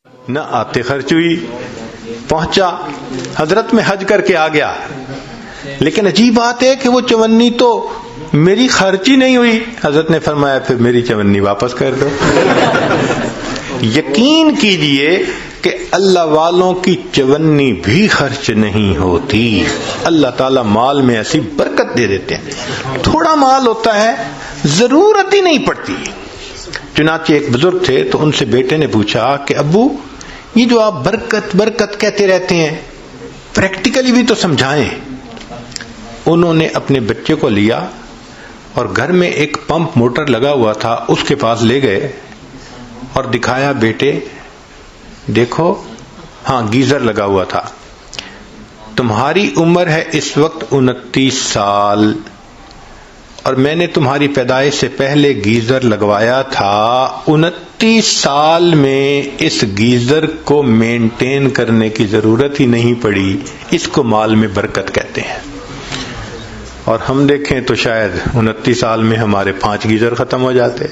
نہ آتے خرچ ہوئی، پہنچا حضرت میں حج کر کے آ گیا، لیکن عجیب بات ہے کہ وہ چونی تو میری خرچ ہی نہیں ہوئی۔ حضرت نے فرمایا پھر میری چونی واپس کر دو۔ یقین کیجئے کہ اللہ والوں کی چونی بھی خرچ نہیں ہوتی۔ اللہ تعالیٰ مال میں ایسی برکت دے دیتے ہیں، تھوڑا مال ہوتا ہے ضرورت ہی نہیں پڑتی۔ چنانچہ ایک بزرگ تھے تو ان سے بیٹے نے پوچھا کہ ابو یہ جو آپ برکت برکت کہتے رہتے ہیں پریکٹیکلی بھی تو سمجھائیں۔ انہوں نے اپنے بچے کو لیا اور گھر میں ایک پمپ موٹر لگا ہوا تھا، اس کے پاس لے گئے اور دکھایا، بیٹے دیکھو، ہاں گیزر لگا ہوا تھا، تمہاری عمر ہے اس وقت 29 سال اور میں نے تمہاری پیدائش سے پہلے گیزر لگوایا تھا۔ 29 سال میں اس گیزر کو مینٹین کرنے کی ضرورت ہی نہیں پڑی، اس کو مال میں برکت کہتے ہیں۔ اور ہم دیکھیں تو شاید 29 سال میں ہمارے 5 گیزر ختم ہو جاتے۔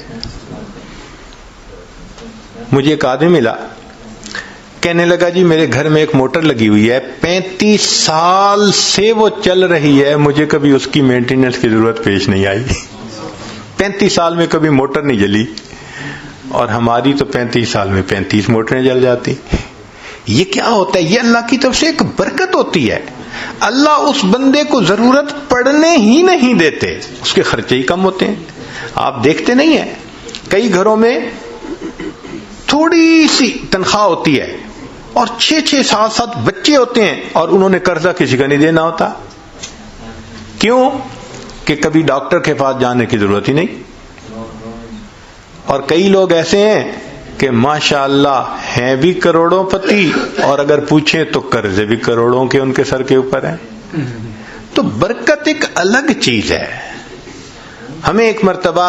مجھے ایک آدمی ملا، کہنے لگا جی میرے گھر میں ایک موٹر لگی ہوئی ہے، 35 سال سے وہ چل رہی ہے، مجھے کبھی اس کی مینٹیننس کی ضرورت پیش نہیں آئی۔ 35 سال میں کبھی موٹر نہیں جلی، اور ہماری تو 35 سال میں 35 موٹریں جل جاتی۔ یہ کیا ہوتا ہے؟ یہ اللہ کی طرف سے ایک برکت ہوتی ہے۔ اللہ اس بندے کو ضرورت پڑنے ہی نہیں دیتے، اس کے خرچے ہی کم ہوتے ہیں۔ آپ دیکھتے نہیں ہیں کئی گھروں میں تھوڑی سی تنخواہ ہوتی ہے اور 6-6 7 بچے ہوتے ہیں اور انہوں نے قرضہ کسی کا نہیں دینا ہوتا۔ کیوں؟ کہ کبھی ڈاکٹر کے پاس جانے کی ضرورت ہی نہیں۔ اور کئی لوگ ایسے ہیں کہ ماشاءاللہ ہیں بھی کروڑوں پتی اور اگر پوچھیں تو قرضے بھی کروڑوں کے ان کے سر کے اوپر ہیں۔ تو برکت ایک الگ چیز ہے۔ ہمیں ایک مرتبہ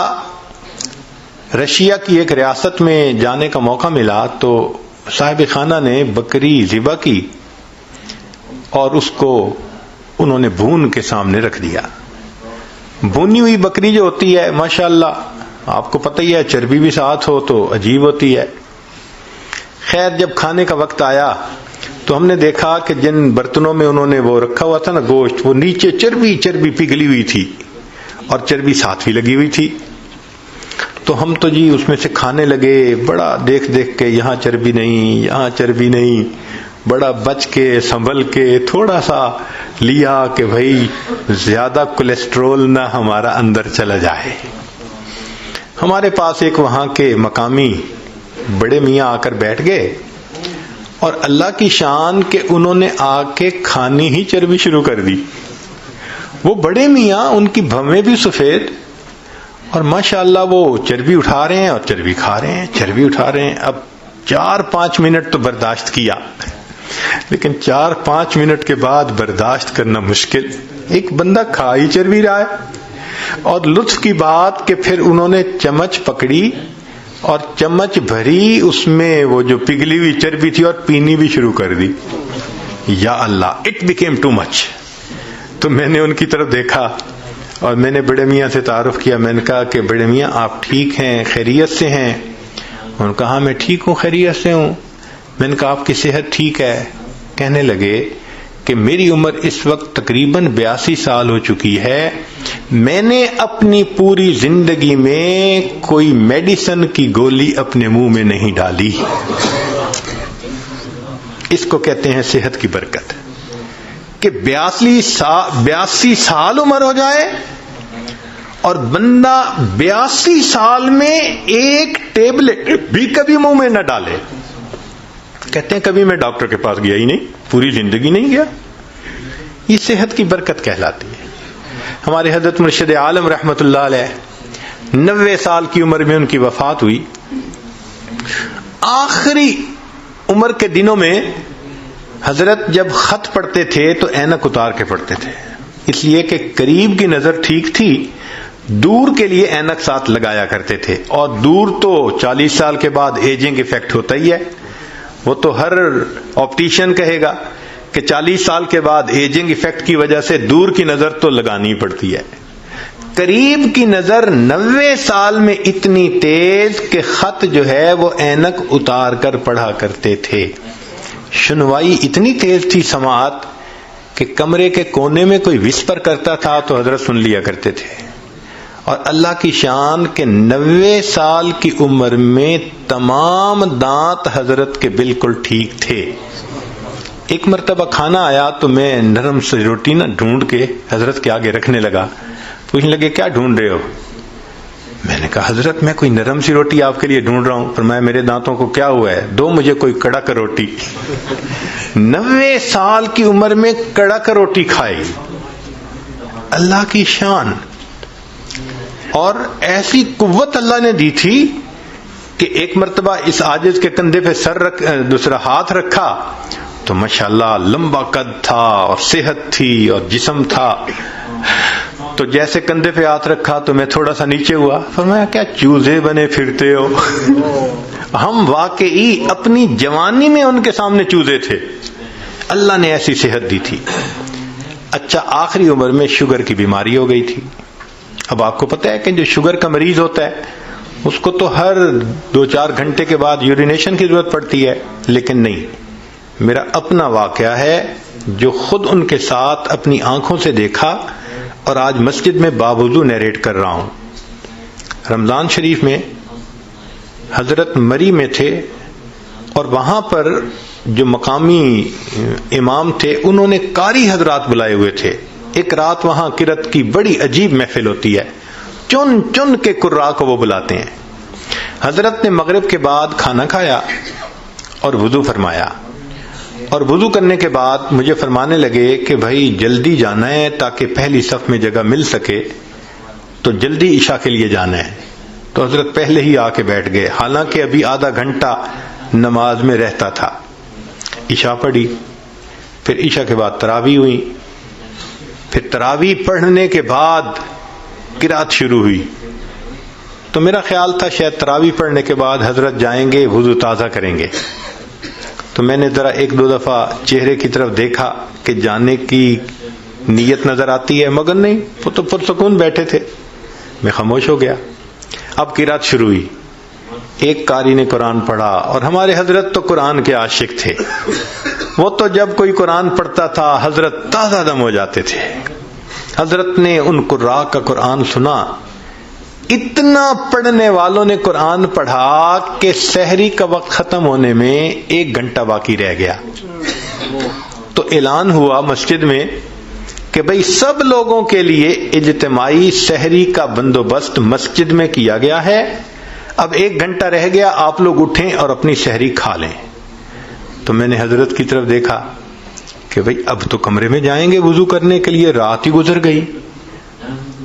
رشیا کی ایک ریاست میں جانے کا موقع ملا تو صاحب خانہ نے بکری ذبح کی اور اس کو انہوں نے بھون کے سامنے رکھ دیا۔ بھونی ہوئی بکری جو ہوتی ہے ماشاءاللہ آپ کو پتہ ہی ہے، چربی بھی ساتھ ہو تو عجیب ہوتی ہے۔ خیر جب کھانے کا وقت آیا تو ہم نے دیکھا کہ جن برتنوں میں انہوں نے وہ رکھا ہوا تھا نا گوشت، وہ نیچے چربی پگھلی ہوئی تھی اور چربی ساتھ بھی لگی ہوئی تھی۔ تو ہم تو جی اس میں سے کھانے لگے، بڑا دیکھ کے یہاں چربی نہیں، یہاں چربی نہیں، بڑا بچ کے سنبھل کے تھوڑا سا لیا کہ بھائی زیادہ کولیسٹرول نہ ہمارا اندر چلا جائے۔ ہمارے پاس ایک وہاں کے مقامی بڑے میاں آ کر بیٹھ گئے اور اللہ کی شان کہ انہوں نے آ کے کھانی ہی چربی شروع کر دی۔ وہ بڑے میاں، ان کی بھویں بھی سفید اور ماشاءاللہ وہ چربی اٹھا رہے ہیں اور چربی کھا رہے ہیں، چربی اٹھا رہے ہیں۔ اب 4-5 منٹ تو برداشت کیا، لیکن 4-5 منٹ کے بعد برداشت کرنا مشکل۔ ایک بندہ کھا ہی چربی رہا ہے، اور لطف کی بات کہ پھر انہوں نے چمچ پکڑی اور چمچ بھری اس میں وہ جو پگھلی ہوئی چربی تھی اور پینی بھی شروع کر دی۔ یا اللہ، اٹ بیکیم ٹو مچ۔ تو میں نے ان کی طرف دیکھا اور میں نے بڑے میاں سے تعارف کیا۔ میں نے کہا کہ بڑے میاں آپ ٹھیک ہیں، خیریت سے ہیں؟ انہوں نے کہا میں ٹھیک ہوں، خیریت سے ہوں۔ میں نے کہا آپ کی صحت ٹھیک ہے؟ کہنے لگے کہ میری عمر اس وقت تقریباً 82 سال ہو چکی ہے، میں نے اپنی پوری زندگی میں کوئی میڈیسن کی گولی اپنے منہ میں نہیں ڈالی۔ اس کو کہتے ہیں صحت کی برکت، کہ 82 سال عمر ہو جائے اور بندہ 82 سال میں ایک ٹیبلٹ بھی کبھی منہ میں نہ ڈالے۔ کہتے ہیں کبھی میں ڈاکٹر کے پاس گیا ہی نہیں، پوری زندگی نہیں گیا۔ یہ صحت کی برکت کہلاتی ہے۔ ہمارے حضرت مرشد عالم رحمت اللہ علیہ 90 سال کی عمر میں ان کی وفات ہوئی۔ آخری عمر کے دنوں میں حضرت جب خط پڑھتے تھے تو اینک اتار کے پڑھتے تھے، اس لیے کہ قریب کی نظر ٹھیک تھی، دور کے لیے اینک ساتھ لگایا کرتے تھے۔ اور دور تو 40 سال کے بعد ایجنگ ایفیکٹ ہوتا ہی ہے، وہ تو ہر آپٹیشین کہے گا کہ 40 سال کے بعد ایجنگ ایفیکٹ کی وجہ سے دور کی نظر تو لگانی پڑتی ہے۔ قریب کی نظر 90 سال میں اتنی تیز کہ خط جو ہے وہ اینک اتار کر پڑھا کرتے تھے. سنوائی اتنی تیز تھی سماعت کہ کمرے کے کونے میں کوئی وسپر کرتا تھا تو حضرت سن لیا کرتے تھے. اور اللہ کی شان کہ 90 سال کی عمر میں تمام دانت حضرت کے بالکل ٹھیک تھے. ایک مرتبہ کھانا آیا تو میں نرم سی روٹی نہ ڈھونڈ کے حضرت کے آگے رکھنے لگا. پوچھنے لگے کیا ڈھونڈ رہے ہو؟ میں نے کہا حضرت میں کوئی نرم سی روٹی آپ کے لیے ڈھونڈ رہا ہوں. فرمایا میرے دانتوں کو کیا ہوا ہے؟ دو مجھے کوئی کڑک روٹی. 90 سال کی عمر میں کڑک روٹی کھائی. اللہ کی شان. اور ایسی قوت اللہ نے دی تھی کہ ایک مرتبہ اس عاجز کے کندھے پہ دوسرا ہاتھ رکھا تو ماشاءاللہ لمبا قد تھا اور صحت تھی اور جسم تھا. تو جیسے کندھے پہ ہاتھ رکھا تو میں تھوڑا سا نیچے ہوا. فرمایا کیا چوزے بنے پھرتے ہو؟ ہم واقعی اپنی جوانی میں ان کے سامنے چوزے تھے. اللہ نے ایسی صحت دی تھی. اچھا آخری عمر میں شوگر کی بیماری ہو گئی تھی. اب آپ کو پتہ ہے کہ جو شوگر کا مریض ہوتا ہے اس کو تو ہر 2-4 گھنٹے کے بعد یورینیشن کی ضرورت پڑتی ہے، لیکن نہیں. میرا اپنا واقعہ ہے جو خود ان کے ساتھ اپنی آنکھوں سے دیکھا اور آج مسجد میں باوضو نیریٹ کر رہا ہوں. رمضان شریف میں حضرت مری میں تھے اور وہاں پر جو مقامی امام تھے انہوں نے قاری حضرات بلائے ہوئے تھے. ایک رات وہاں قرات کی بڑی عجیب محفل ہوتی ہے. چن چن کے قراء کو وہ بلاتے ہیں. حضرت نے مغرب کے بعد کھانا کھایا اور وضو فرمایا، اور وضو کرنے کے بعد مجھے فرمانے لگے کہ بھائی جلدی جانا ہے تاکہ پہلی صف میں جگہ مل سکے، تو جلدی عشاء کے لیے جانا ہے. تو حضرت پہلے ہی آ کے بیٹھ گئے، حالانکہ ابھی آدھا گھنٹہ نماز میں رہتا تھا. عشاء پڑھی، پھر عشاء کے بعد تراویح ہوئی، پھر تراویح پڑھنے کے بعد قرات شروع ہوئی. تو میرا خیال تھا شاید تراویح پڑھنے کے بعد حضرت جائیں گے وضو تازہ کریں گے. تو میں نے ذرا 1-2 دفعہ چہرے کی طرف دیکھا کہ جانے کی نیت نظر آتی ہے، مگر نہیں، وہ تو پرسکون بیٹھے تھے. میں خاموش ہو گیا. اب قرات شروع ہوئی. ایک قاری نے قرآن پڑھا، اور ہمارے حضرت تو قرآن کے عاشق تھے. وہ تو جب کوئی قرآن پڑھتا تھا حضرت تازہ دم ہو جاتے تھے. حضرت نے ان قراء کا قرآن سنا. اتنا پڑھنے والوں نے قرآن پڑھا کہ سحری کا وقت ختم ہونے میں 1 گھنٹہ باقی رہ گیا. تو اعلان ہوا مسجد میں کہ بھئی سب لوگوں کے لیے اجتماعی سحری کا بندوبست مسجد میں کیا گیا ہے. اب 1 گھنٹہ رہ گیا، آپ لوگ اٹھیں اور اپنی سحری کھا لیں. تو میں نے حضرت کی طرف دیکھا کہ بھئی اب تو کمرے میں جائیں گے وضو کرنے کے لیے، رات ہی گزر گئی.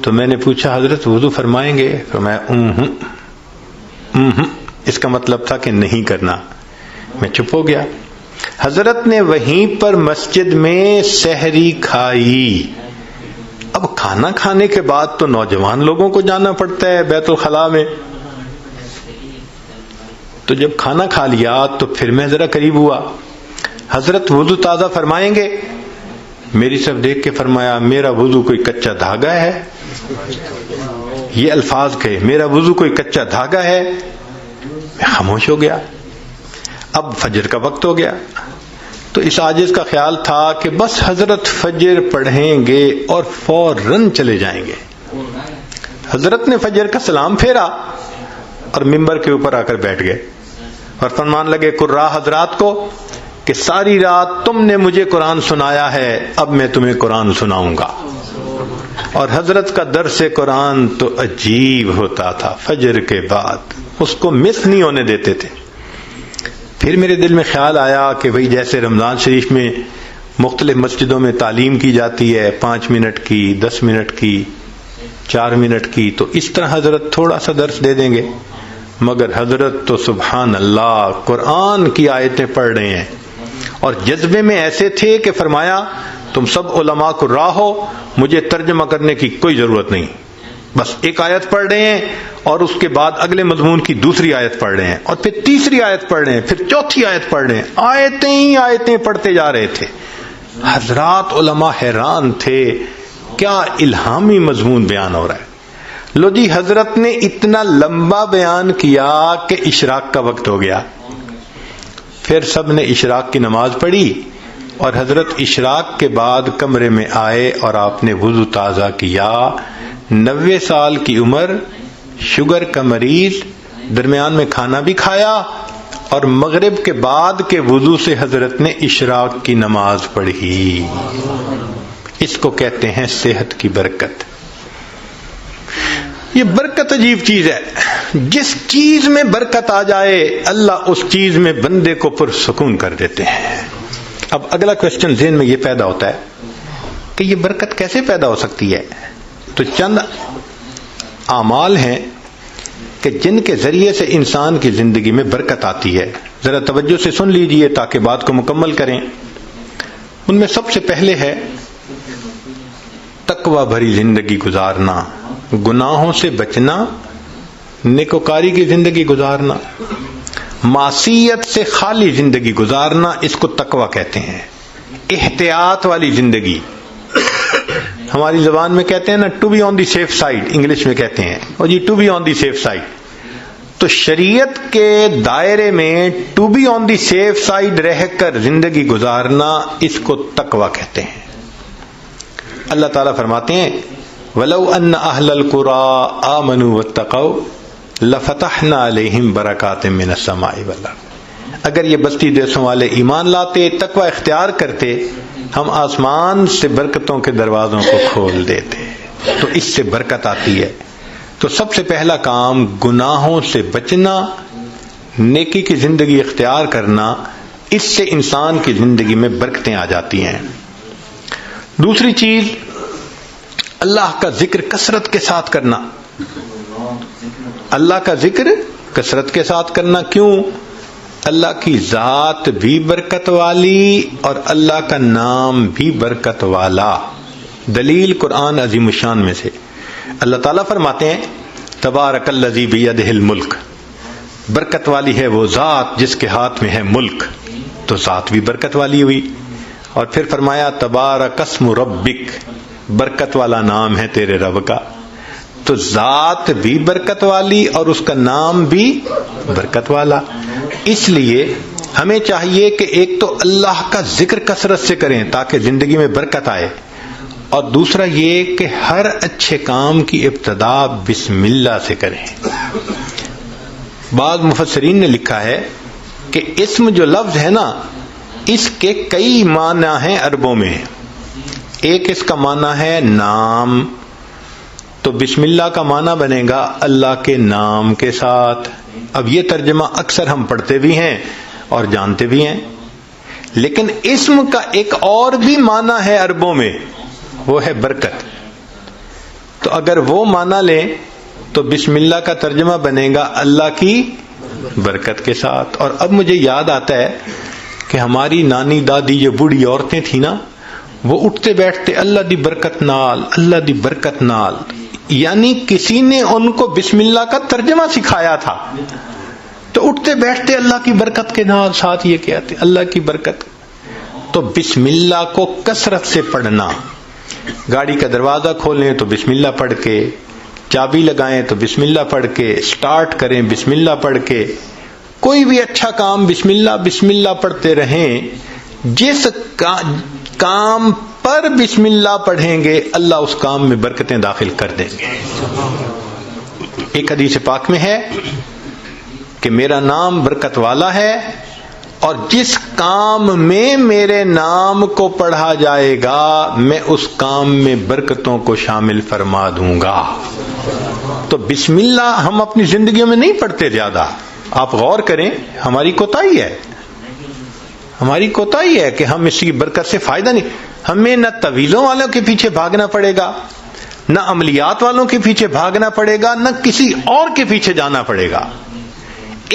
تو میں نے پوچھا حضرت وضو فرمائیں گے؟ فرمایا اس کا مطلب تھا کہ نہیں کرنا. میں چپ ہو گیا. حضرت نے وہیں پر مسجد میں سحری کھائی. اب کھانا کھانے کے بعد تو نوجوان لوگوں کو جانا پڑتا ہے بیت الخلاء میں. تو جب کھانا کھا لیا تو پھر میں ذرا قریب ہوا. حضرت وضو تازہ فرمائیں گے؟ میری طرف دیکھ کے فرمایا میرا وضو کوئی کچا دھاگا ہے. یہ الفاظ کہے، میرا وضو کوئی کچا دھاگا ہے. میں خاموش ہو گیا. اب فجر کا وقت ہو گیا تو اس عاجز کا خیال تھا کہ بس حضرت فجر پڑھیں گے اور فوراً چلے جائیں گے. حضرت نے فجر کا سلام پھیرا اور ممبر کے اوپر آ کر بیٹھ گئے اور فرمان لگے قراء حضرات کو کہ ساری رات تم نے مجھے قرآن سنایا ہے، اب میں تمہیں قرآن سناؤں گا. اور حضرت کا درس قرآن تو عجیب ہوتا تھا. فجر کے بعد اس کو مس نہیں ہونے دیتے تھے. پھر میرے دل میں خیال آیا کہ بھئی جیسے رمضان شریف میں مختلف مسجدوں میں تعلیم کی جاتی ہے 5 منٹ کی، 10 منٹ کی، 4 منٹ کی، تو اس طرح حضرت تھوڑا سا درس دے دیں گے. مگر حضرت تو سبحان اللہ قرآن کی آیتیں پڑھ رہے ہیں اور جذبے میں ایسے تھے کہ فرمایا تم سب علماء قراء ہو، مجھے ترجمہ کرنے کی کوئی ضرورت نہیں، بس ایک آیت پڑھ رہے ہیں اور اس کے بعد اگلے مضمون کی دوسری آیت پڑھ رہے ہیں اور پھر تیسری آیت پڑھ رہے ہیں، پھر چوتھی آیت پڑھ رہے ہیں. آیتیں ہی آیتیں پڑھتے جا رہے تھے. حضرات علماء حیران تھے کیا الہامی مضمون بیان ہو رہا ہے. لو جی حضرت نے اتنا لمبا بیان کیا کہ اشراق کا وقت ہو گیا، پھر سب نے اشراق کی نماز پڑھی اور حضرت اشراق کے بعد کمرے میں آئے اور آپ نے وضو تازہ کیا. 90 سال کی عمر، شوگر کا مریض، درمیان میں کھانا بھی کھایا اور مغرب کے بعد کے وضو سے حضرت نے اشراق کی نماز پڑھی. اس کو کہتے ہیں صحت کی برکت. یہ برکت عجیب چیز ہے. جس چیز میں برکت آ جائے اللہ اس چیز میں بندے کو پرسکون کر دیتے ہیں. اب اگلا کوشچن ذہن میں یہ پیدا ہوتا ہے کہ یہ برکت کیسے پیدا ہو سکتی ہے؟ تو چند اعمال ہیں کہ جن کے ذریعے سے انسان کی زندگی میں برکت آتی ہے. ذرا توجہ سے سن لیجئے تاکہ بات کو مکمل کریں. ان میں سب سے پہلے ہے تقوی بھری زندگی گزارنا، گناہوں سے بچنا، نیکوکاری کی زندگی گزارنا، معصیت سے خالی زندگی گزارنا. اس کو تقوی کہتے ہیں. احتیاط والی زندگی، ہماری زبان میں کہتے ہیں نا to be on the safe side, English میں کہتے ہیں اور یہ to be on the safe side. تو شریعت کے دائرے میں to be on the safe side رہ کر زندگی گزارنا، اس کو تقوی کہتے ہیں. اللہ تعالیٰ فرماتے ہیں وَلَوْ أَنَّ أَهْلَ الْقُرَىٰ آمَنُوا وَاتَّقَوْا لَفَتَحْنَا عَلَيْهِمْ بَرَكَاتٍ مِّنَ السَّمَاءِ وَالْأَرْضِ. اگر یہ بستی دیسوں والے ایمان لاتے، تقوی اختیار کرتے، ہم آسمان سے برکتوں کے دروازوں کو کھول دیتے. تو اس سے برکت آتی ہے. تو سب سے پہلا کام گناہوں سے بچنا، نیکی کی زندگی اختیار کرنا، اس سے انسان کی زندگی میں برکتیں آ جاتی ہیں. دوسری چیز اللہ کا ذکر کثرت کے ساتھ کرنا. اللہ کا ذکر کثرت کے ساتھ کرنا. کیوں؟ اللہ کی ذات بھی برکت والی اور اللہ کا نام بھی برکت والا. دلیل قرآن عظیم الشان میں سے اللہ تعالیٰ فرماتے ہیں تبارک الذی بیدہ الملک، برکت والی ہے وہ ذات جس کے ہاتھ میں ہے ملک. تو ذات بھی برکت والی ہوئی. اور پھر فرمایا تبارک اسم ربک، برکت والا نام ہے تیرے رب کا. تو ذات بھی برکت والی اور اس کا نام بھی برکت والا. اس لیے ہمیں چاہیے کہ ایک تو اللہ کا ذکر کثرت سے کریں تاکہ زندگی میں برکت آئے، اور دوسرا یہ کہ ہر اچھے کام کی ابتدا بسم اللہ سے کریں. بعض مفسرین نے لکھا ہے کہ اسم جو لفظ ہے نا، اس کے کئی معنی ہیں عربوں میں. ایک اس کا معنی ہے نام، تو بسم اللہ کا معنی بنے گا اللہ کے نام کے ساتھ. اب یہ ترجمہ اکثر ہم پڑھتے بھی ہیں اور جانتے بھی ہیں. لیکن اسم کا ایک اور بھی معنی ہے عربوں میں، وہ ہے برکت. تو اگر وہ معنی لیں تو بسم اللہ کا ترجمہ بنے گا اللہ کی برکت کے ساتھ. اور اب مجھے یاد آتا ہے کہ ہماری نانی دادی جو بوڑھی عورتیں تھیں نا، وہ اٹھتے بیٹھتے اللہ دی برکت نال، اللہ دی برکت نال، یعنی کسی نے ان کو بسم اللہ کا ترجمہ سکھایا تھا. تو اٹھتے بیٹھتے اللہ کی برکت کے نال، ساتھ یہ کہتے اللہ کی برکت. تو بسم اللہ کو کثرت سے پڑھنا. گاڑی کا دروازہ کھولیں تو بسم اللہ پڑھ کے، چابی لگائیں تو بسم اللہ پڑھ کے، سٹارٹ کریں بسم اللہ پڑھ کے. کوئی بھی اچھا کام بسم اللہ پڑھتے رہیں. جس کام پر بسم اللہ پڑھیں گے اللہ اس کام میں برکتیں داخل کر دیں گے. ایک حدیث پاک میں ہے کہ میرا نام برکت والا ہے اور جس کام میں میرے نام کو پڑھا جائے گا میں اس کام میں برکتوں کو شامل فرما دوں گا. تو بسم اللہ ہم اپنی زندگیوں میں نہیں پڑھتے زیادہ. آپ غور کریں، ہماری کوتاہی ہے کہ ہم اس کی برکت سے فائدہ نہیں. ہمیں نہ طویلوں والوں کے پیچھے بھاگنا پڑے گا، نہ عملیات والوں کے پیچھے بھاگنا پڑے گا، نہ کسی اور کے پیچھے جانا پڑے گا.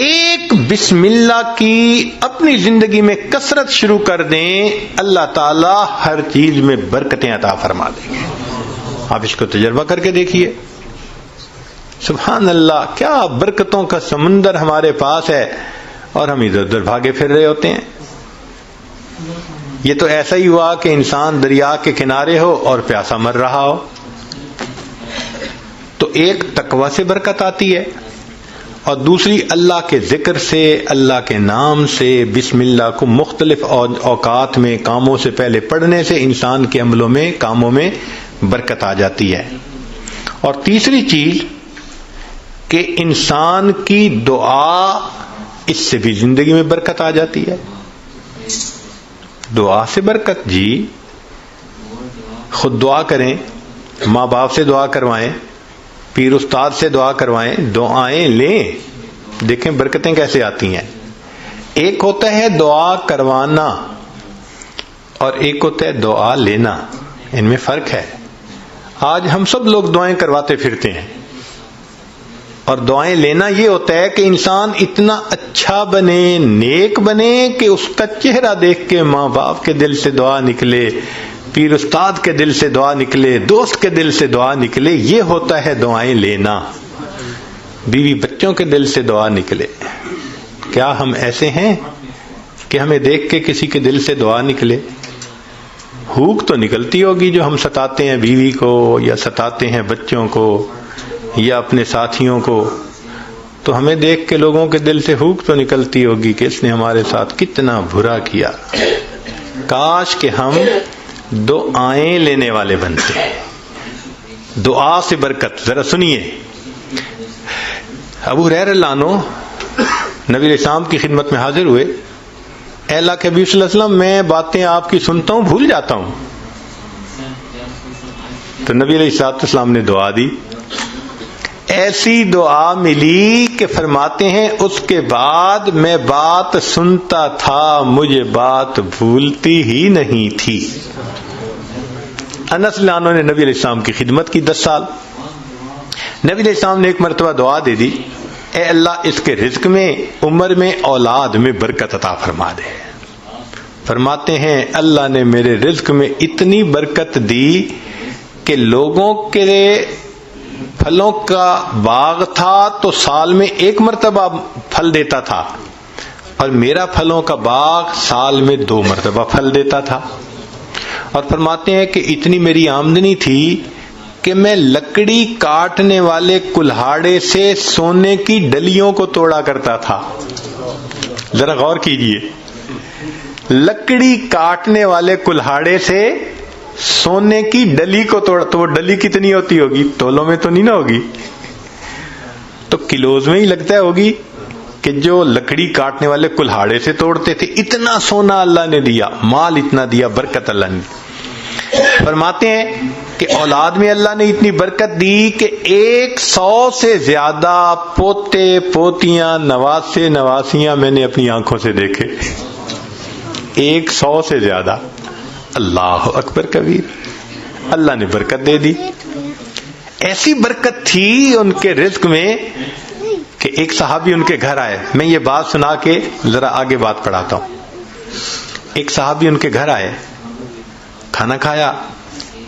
ایک بسم اللہ کی اپنی زندگی میں کثرت شروع کر دیں، اللہ تعالی ہر چیز میں برکتیں عطا فرما دیں گے. آپ اس کو تجربہ کر کے دیکھیے. سبحان اللہ، کیا برکتوں کا سمندر ہمارے پاس ہے اور ہم ادھر ادھر بھاگے پھر رہے ہوتے ہیں. یہ تو ایسا ہی ہوا کہ انسان دریا کے کنارے ہو اور پیاسا مر رہا ہو. تو ایک تقوی سے برکت آتی ہے، اور دوسری اللہ کے ذکر سے، اللہ کے نام سے، بسم اللہ کو مختلف اوقات میں کاموں سے پہلے پڑھنے سے انسان کے عملوں میں، کاموں میں برکت آ جاتی ہے۔ اور تیسری چیز کہ انسان کی دعا، اس سے بھی زندگی میں برکت آ جاتی ہے۔ دعا سے برکت، جی خود دعا کریں، ماں باپ سے دعا کروائیں، پیر استاد سے دعا کروائیں، دعائیں لیں، دیکھیں برکتیں کیسے آتی ہیں۔ ایک ہوتا ہے دعا کروانا اور ایک ہوتا ہے دعا لینا، ان میں فرق ہے۔ آج ہم سب لوگ دعائیں کرواتے پھرتے ہیں، اور دعائیں لینا یہ ہوتا ہے کہ انسان اتنا اچھا بنے، نیک بنے کہ اس کا چہرہ دیکھ کے ماں باپ کے دل سے دعا نکلے، پیر استاد کے دل سے دعا نکلے، دوست کے دل سے دعا نکلے، یہ ہوتا ہے دعائیں لینا۔ بیوی بچوں کے دل سے دعا نکلے۔ کیا ہم ایسے ہیں کہ ہمیں دیکھ کے کسی کے دل سے دعا نکلے؟ ہوک تو نکلتی ہوگی جو ہم ستاتے ہیں بیوی کو، یا ستاتے ہیں بچوں کو، یا اپنے ساتھیوں کو، تو ہمیں دیکھ کے لوگوں کے دل سے ہوک تو نکلتی ہوگی کہ اس نے ہمارے ساتھ کتنا برا کیا۔ کاش کہ ہم دعائیں لینے والے بنتے ہیں۔ دعا سے برکت، ذرا سنیے۔ ابو ہریرہ رضی اللہ عنہ نبی علیہ السلام کی خدمت میں حاضر ہوئے۔ اے اللہ کے حبیب صلی اللہ علیہ وسلم، میں باتیں آپ کی سنتا ہوں، بھول جاتا ہوں۔ تو نبی علیہ السلام نے دعا دی، ایسی دعا ملی کہ فرماتے ہیں اس کے بعد میں بات سنتا تھا، مجھے بات بھولتی ہی نہیں تھی۔ انس رضی اللہ عنہ نے نبی علیہ السلام کی خدمت کی 10 سال۔ نبی علیہ السلام نے ایک مرتبہ دعا دے دی، اے اللہ اس کے رزق میں، عمر میں، اولاد میں برکت عطا فرما دے۔ فرماتے ہیں اللہ نے میرے رزق میں اتنی برکت دی کہ لوگوں کے پھلوں کا باغ تھا تو سال میں ایک مرتبہ پھل دیتا تھا، اور میرا پھلوں کا باغ سال میں 2 مرتبہ پھل دیتا تھا۔ اور فرماتے ہیں کہ اتنی میری آمدنی تھی کہ میں لکڑی کاٹنے والے کلہاڑے سے سونے کی ڈلیوں کو توڑا کرتا تھا۔ ذرا غور کیجئے، لکڑی کاٹنے والے کلہاڑے سے سونے کی ڈلی کو توڑا، تو وہ ڈلی کتنی ہوتی ہوگی؟ تولوں میں تو نہیں نہ ہوگی، تو کلوز میں ہی لگتا ہے ہوگی، کہ جو لکڑی کاٹنے والے کلہاڑے سے توڑتے تھے، اتنا سونا اللہ نے دیا، مال اتنا دیا، برکت اللہ نے۔ فرماتے ہیں کہ اولاد میں اللہ نے اتنی برکت دی کہ 100 سے زیادہ پوتے پوتیاں، نواسے نواسیاں میں نے اپنی آنکھوں سے دیکھے۔ 100 سے زیادہ، اللہ اکبر کبیر، اللہ نے برکت دے دی۔ ایسی برکت تھی ان کے رزق میں کہ ایک صحابی ان کے گھر آئے۔ میں یہ بات سنا کے ذرا آگے بات پڑھاتا ہوں۔ ایک صحابی ان کے گھر آئے، کھانا کھایا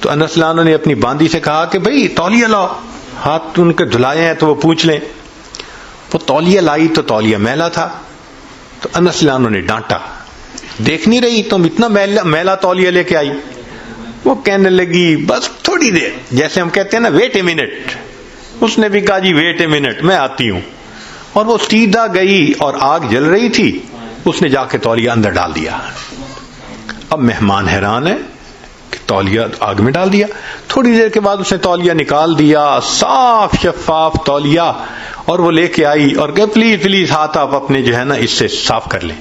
تو انس رضی اللہ عنہ نے اپنی باندی سے کہا کہ بھئی تولیہ لاؤ، ہاتھ ان کے دھلائے ہیں تو وہ پوچھ لیں۔ وہ تولیہ لائی تو تولیہ میلا تھا، تو انس رضی اللہ عنہ نے ڈانٹا، دیکھ نہیں رہی تم اتنا میلا تولیہ لے کے آئی؟ وہ کہنے لگی بس تھوڑی دیر، جیسے ہم کہتے ہیں نا ویٹ اے منٹ، اس نے بھی کہا جی ویٹ اے منٹ، میں آتی ہوں۔ اور وہ سیدھا گئی، اور آگ جل رہی تھی، اس نے جا کے تولیہ اندر ڈال دیا۔ اب مہمان حیران ہے کہ تولیہ آگ میں ڈال دیا۔ تھوڑی دیر کے بعد اس نے تولیہ نکال دیا، صاف شفاف تولیہ، اور وہ لے کے آئی اور کہ پلیز پلیز ہاتھ آپ اپنے جو ہے نا اس سے صاف کر لیں۔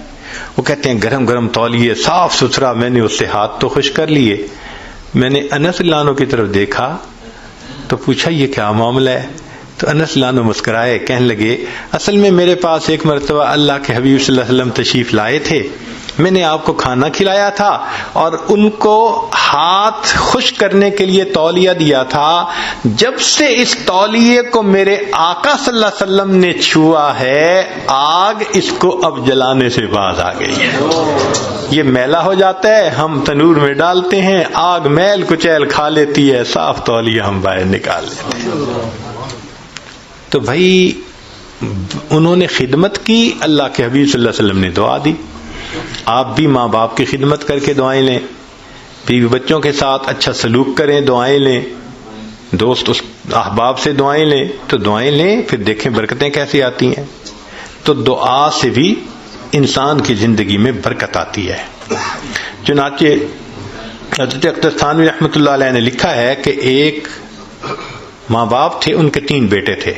وہ کہتے ہیں گرم گرم تولیے، صاف ستھرا، میں نے اس سے ہاتھ تو خشک کر لیے۔ میں نے انس رضی اللہ عنہ کی طرف دیکھا تو پوچھا یہ کیا معاملہ ہے؟ تو انس رضی اللہ عنہ مسکرائے، کہنے لگے اصل میں میرے پاس ایک مرتبہ اللہ کے حبیب صلی اللہ علیہ وسلم تشریف لائے تھے، میں نے آپ کو کھانا کھلایا تھا اور ان کو ہاتھ خشک کرنے کے لیے تولیہ دیا تھا۔ جب سے اس تولیے کو میرے آقا صلی اللہ علیہ وسلم نے چھوا ہے، آگ اس کو اب جلانے سے باز آ گئی ہے۔ یہ میلا ہو جاتا ہے، ہم تنور میں ڈالتے ہیں، آگ میل کچیل کھا لیتی ہے، صاف تولیہ ہم باہر نکال لیتے ہیں۔ تو بھائی انہوں نے خدمت کی، اللہ کے حبیب صلی اللہ علیہ وسلم نے دعا دی۔ آپ بھی ماں باپ کی خدمت کر کے دعائیں لیں، بیوی بچوں کے ساتھ اچھا سلوک کریں، دعائیں لیں، دوست احباب سے دعائیں لیں تو دعائیں لیں، پھر دیکھیں برکتیں کیسے آتی ہیں. تو دعا سے بھی انسان کی زندگی میں برکت آتی ہے. چنانچہ حضرت اختر تھانوی رحمۃ اللہ علیہ نے لکھا ہے کہ ایک ماں باپ تھے، ان کے 3 بیٹے تھے.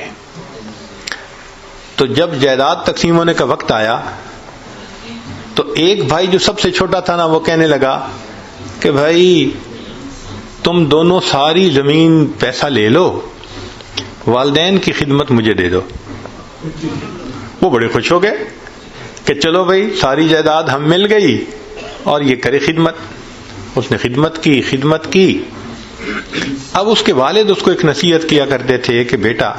تو جب جائیداد تقسیم ہونے کا وقت آیا تو ایک بھائی جو سب سے چھوٹا تھا نا، وہ کہنے لگا کہ بھائی تم دونوں ساری زمین پیسہ لے لو، والدین کی خدمت مجھے دے دو. وہ بڑے خوش ہو گئے کہ چلو بھائی ساری جائیداد ہم مل گئی اور یہ کرے خدمت. اس نے خدمت کی. اب اس کے والد اس کو ایک نصیحت کیا کرتے تھے کہ بیٹا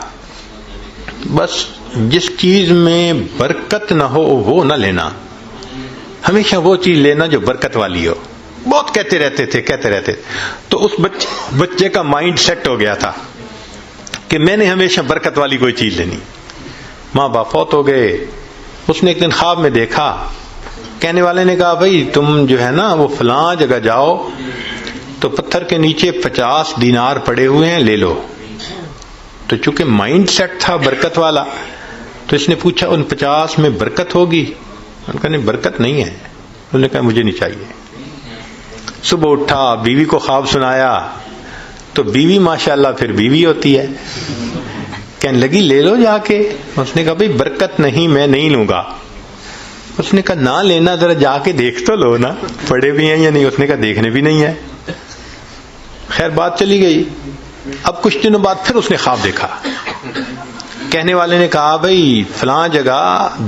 بس جس چیز میں برکت نہ ہو وہ نہ لینا، ہمیشہ وہ چیز لینا جو برکت والی ہو. بہت کہتے رہتے. تو اس بچے کا مائنڈ سیٹ ہو گیا تھا کہ میں نے ہمیشہ برکت والی کوئی چیز لینی. ماں باپ فوت ہو گئے. اس نے ایک دن خواب میں دیکھا، کہنے والے نے کہا بھائی تم جو ہے نا وہ فلاں جگہ جاؤ تو پتھر کے نیچے 50 دینار پڑے ہوئے ہیں، لے لو. تو چونکہ مائنڈ سیٹ تھا برکت والا تو اس نے پوچھا ان 50 میں برکت ہوگی؟ انہوں نے کہا نہیں برکت نہیں ہے. انہوں نے کہا مجھے نہیں چاہیے. صبح اٹھا، بیوی کو خواب سنایا تو بیوی ماشاءاللہ پھر بیوی ہوتی ہے، کہنے لگی لے لو جا کے. اس نے کہا بھائی برکت نہیں، میں نہیں لوں گا. اس نے کہا نہ لینا، ذرا جا کے دیکھ تو لو نا پڑے بھی ہیں یا نہیں. اس نے کہا دیکھنے بھی نہیں ہے. خیر بات چلی گئی. اب کچھ دنوں بعد پھر اس نے خواب دیکھا. کہنے والے نے کہا بھائی فلاں جگہ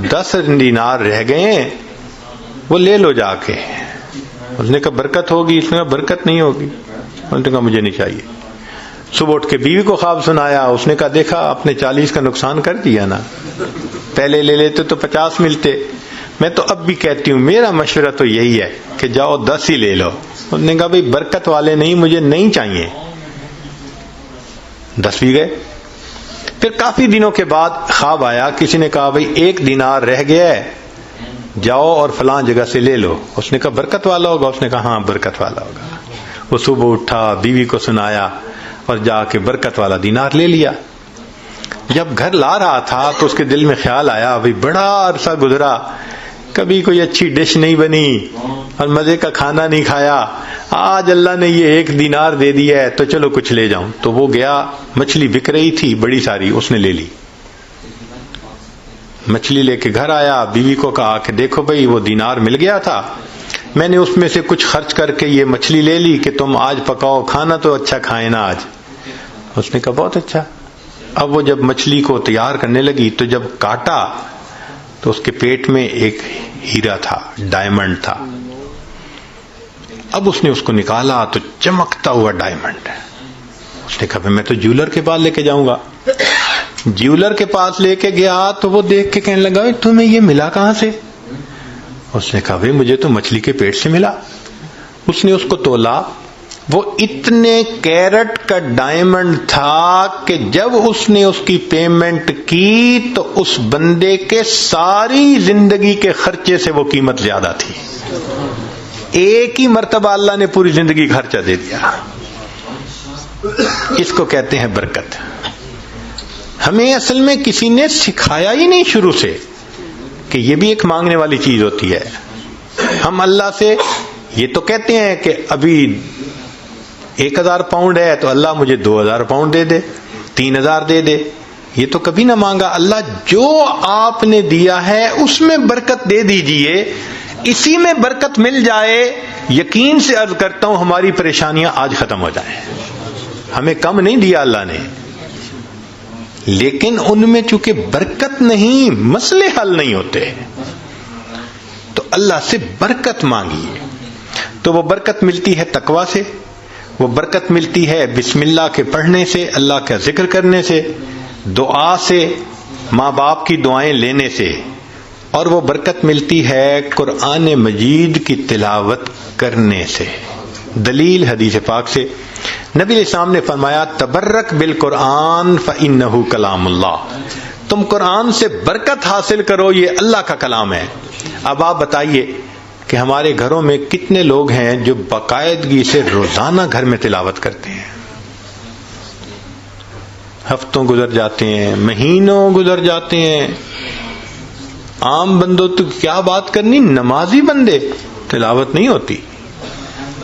10 دینار رہ گئے ہیں، وہ لے لو جا کے. اس نے کہا برکت ہوگی؟ اس نے کہا برکت نہیں ہوگی. اس نے کہا مجھے نہیں چاہیے. صبح اٹھ کے بیوی کو خواب سنایا. اس نے کہا دیکھا آپ نے 40 کا نقصان کر دیا نا، پہلے لے لیتے تو 50 ملتے. میں تو اب بھی کہتی ہوں میرا مشورہ تو یہی ہے کہ جاؤ 10 ہی لے لو. اس نے کہا بھائی برکت والے نہیں، مجھے نہیں چاہیے. 10 بھی گئے. پھر کافی دنوں کے بعد خواب آیا، کسی نے کہا بھائی 1 دینار رہ گیا ہے، جاؤ اور فلاں جگہ سے لے لو. اس نے کہا برکت والا ہوگا؟ اس نے کہا ہاں برکت والا ہوگا. وہ صبح اٹھا، بیوی کو سنایا اور جا کے برکت والا دینار لے لیا. جب گھر لا رہا تھا تو اس کے دل میں خیال آیا بھائی بڑا عرصہ گزرا، کبھی کوئی اچھی ڈش نہیں بنی اور مزے کا کھانا نہیں کھایا، آج اللہ نے یہ 1 دینار دے دیا ہے تو چلو کچھ لے جاؤں. تو وہ گیا، مچھلی بک رہی تھی بڑی ساری، اس نے لے لی. مچھلی لے کے گھر آیا، بیوی کو کہا کہ دیکھو بھئی وہ دینار مل گیا تھا، میں نے اس میں سے کچھ خرچ کر کے یہ مچھلی لے لی کہ تم آج پکاؤ، کھانا تو اچھا کھائے نا آج. اس نے کہا بہت اچھا. اب وہ جب مچھلی کو تیار کرنے لگی تو جب کاٹا تو اس کے پیٹ میں ایک ہیرا تھا، ڈائمنڈ تھا. اب اس نے اس کو نکالا تو چمکتا ہوا ڈائمنڈ. اس نے کہا میں تو جیولر کے پاس لے کے جاؤں گا. جیولر کے پاس لے کے گیا تو وہ دیکھ کے کہنے لگا تمہیں یہ ملا کہاں سے؟ اس نے کہا بھائی مجھے تو مچھلی کے پیٹ سے ملا. اس نے اس کو تولا، وہ اتنے کیرٹ کا ڈائمنڈ تھا کہ جب اس نے اس کی پیمنٹ کی تو اس بندے کے ساری زندگی کے خرچے سے وہ قیمت زیادہ تھی. ایک ہی مرتبہ اللہ نے پوری زندگی خرچہ دے دیا. اس کو کہتے ہیں برکت. ہمیں اصل میں کسی نے سکھایا ہی نہیں شروع سے کہ یہ بھی ایک مانگنے والی چیز ہوتی ہے. ہم اللہ سے یہ تو کہتے ہیں کہ ابھی 1000 پاؤنڈ ہے تو اللہ مجھے 2000 پاؤنڈ دے دے، 3000 دے دے. یہ تو کبھی نہ مانگا. اللہ جو آپ نے دیا ہے اس میں برکت دے دیجئے، اسی میں برکت مل جائے. یقین سے عرض کرتا ہوں ہماری پریشانیاں آج ختم ہو جائیں. ہمیں کم نہیں دیا اللہ نے، لیکن ان میں چونکہ برکت نہیں، مسئلے حل نہیں ہوتے. تو اللہ سے برکت مانگیے. تو وہ برکت ملتی ہے تقویٰ سے، وہ برکت ملتی ہے بسم اللہ کے پڑھنے سے، اللہ کا ذکر کرنے سے، دعا سے، ماں باپ کی دعائیں لینے سے، اور وہ برکت ملتی ہے قرآن مجید کی تلاوت کرنے سے. دلیل حدیث پاک سے نبی علیہ السلام نے فرمایا تبرک بالقرآن فإنہ کلام اللہ. تم قرآن سے برکت حاصل کرو، یہ اللہ کا کلام ہے. اب آپ بتائیے کہ ہمارے گھروں میں کتنے لوگ ہیں جو باقاعدگی سے روزانہ گھر میں تلاوت کرتے ہیں؟ ہفتوں گزر جاتے ہیں، مہینوں گزر جاتے ہیں، عام بندوں تو کیا بات کرنی، نمازی بندے تلاوت نہیں ہوتی.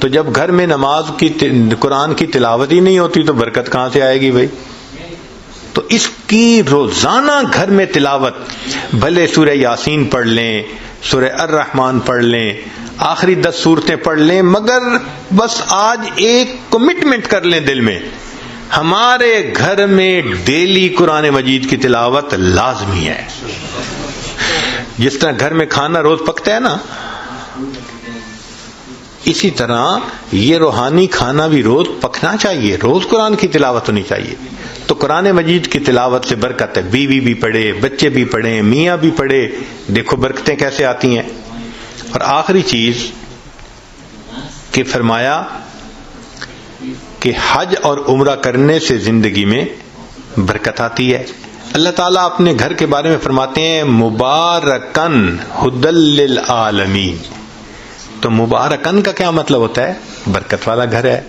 تو جب گھر میں نماز کی قرآن کی تلاوت ہی نہیں ہوتی تو برکت کہاں سے آئے گی بھائی؟ تو اس کی روزانہ گھر میں تلاوت، بھلے سورہ یاسین پڑھ لیں، سورہ الرحمن پڑھ لیں، آخری 10 سورتیں پڑھ لیں، مگر بس آج ایک کمٹمنٹ کر لیں دل میں، ہمارے گھر میں ڈیلی قرآن مجید کی تلاوت لازمی ہے. جس طرح گھر میں کھانا روز پکتا ہے نا، اسی طرح یہ روحانی کھانا بھی روز پکنا چاہیے، روز قرآن کی تلاوت ہونی چاہیے. تو قرآن مجید کی تلاوت سے برکت ہے، بیوی بھی پڑھے، بچے بھی پڑھیں، میاں بھی پڑھے، دیکھو برکتیں کیسے آتی ہیں. اور آخری چیز کہ فرمایا کہ حج اور عمرہ کرنے سے زندگی میں برکت آتی ہے. اللہ تعالیٰ اپنے گھر کے بارے میں فرماتے ہیں مبارکن ھدی للعالمین. تو مبارکن کا کیا مطلب ہوتا ہے؟ برکت والا گھر ہے.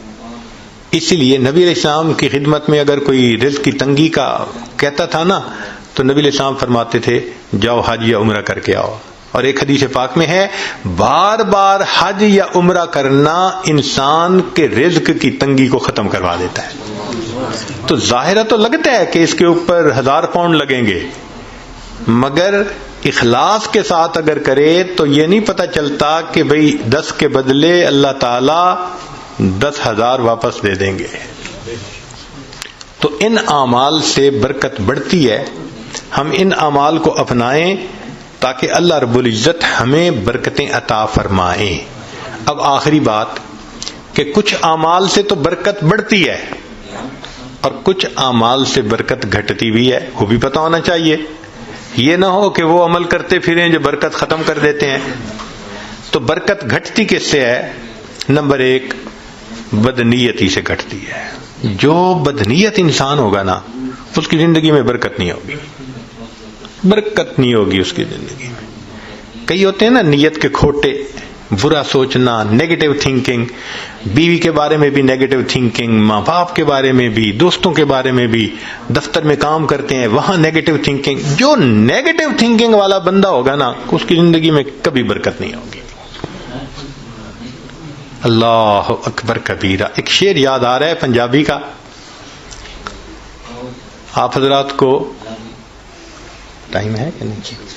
اسی لیے نبی علیہ السلام کی خدمت میں اگر کوئی رزق کی تنگی کا کہتا تھا نا، تو نبی علیہ السلام فرماتے تھے جاؤ حج یا عمرہ کر کے آؤ. اور ایک حدیث پاک میں ہے بار بار حج یا عمرہ کرنا انسان کے رزق کی تنگی کو ختم کروا دیتا ہے. تو ظاہرہ تو لگتا ہے کہ اس کے اوپر 1000 پاؤنڈ لگیں گے، مگر اخلاص کے ساتھ اگر کرے تو یہ نہیں پتہ چلتا کہ بھئی 10 کے بدلے اللہ تعالیٰ 10,000 واپس دے دیں گے. تو ان اعمال سے برکت بڑھتی ہے. ہم ان اعمال کو اپنائیں تاکہ اللہ رب العزت ہمیں برکتیں عطا فرمائیں. اب آخری بات کہ کچھ اعمال سے تو برکت بڑھتی ہے اور کچھ اعمال سے برکت گھٹتی بھی ہے، وہ بھی پتہ ہونا چاہیے. یہ نہ ہو کہ وہ عمل کرتے پھریں جو برکت ختم کر دیتے ہیں. تو برکت گھٹتی کس سے ہے؟ نمبر 1 بدنیتی سے گھٹتی ہے. جو بدنیت انسان ہوگا نا، اس کی زندگی میں برکت نہیں ہوگی، برکت نہیں ہوگی اس کی زندگی میں. کئی ہوتے ہیں نا نیت کے کھوٹے، برا سوچنا، نیگیٹو تھنکنگ، بیوی کے بارے میں بھی نیگیٹو تھنکنگ، ماں باپ کے بارے میں بھی، دوستوں کے بارے میں بھی، دفتر میں کام کرتے ہیں وہاں نیگیٹو تھنکنگ. جو نیگیٹو تھنکنگ والا بندہ ہوگا نا، اس کی زندگی میں کبھی برکت نہیں ہوگی. اللہ اکبر کبیرہ. ایک شعر یاد آ رہا ہے پنجابی کا، آپ حضرات کو ٹائم ہے کہ نہیں؟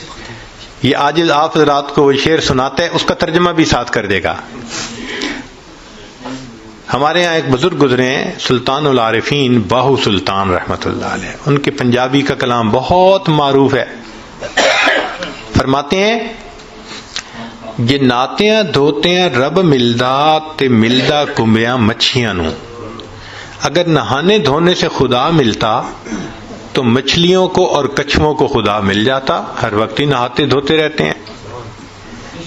یہ آج آپ حضرات کو وہ شعر سناتے ہیں، اس کا ترجمہ بھی ساتھ کر دے گا. ہمارے ہاں ایک بزرگ گزرے ہیں سلطان العارفین باہو سلطان رحمت اللہ علیہ، ان کے پنجابی کا کلام بہت معروف ہے. فرماتے ہیں جے ناتیاں دھوتیاں رب ملدا تے ملدا کمبیاں مچھیاں نو. اگر نہانے دھونے سے خدا ملتا تو مچھلیوں کو اور کچھووں کو خدا مل جاتا، ہر وقت ہی نہاتے دھوتے رہتے ہیں.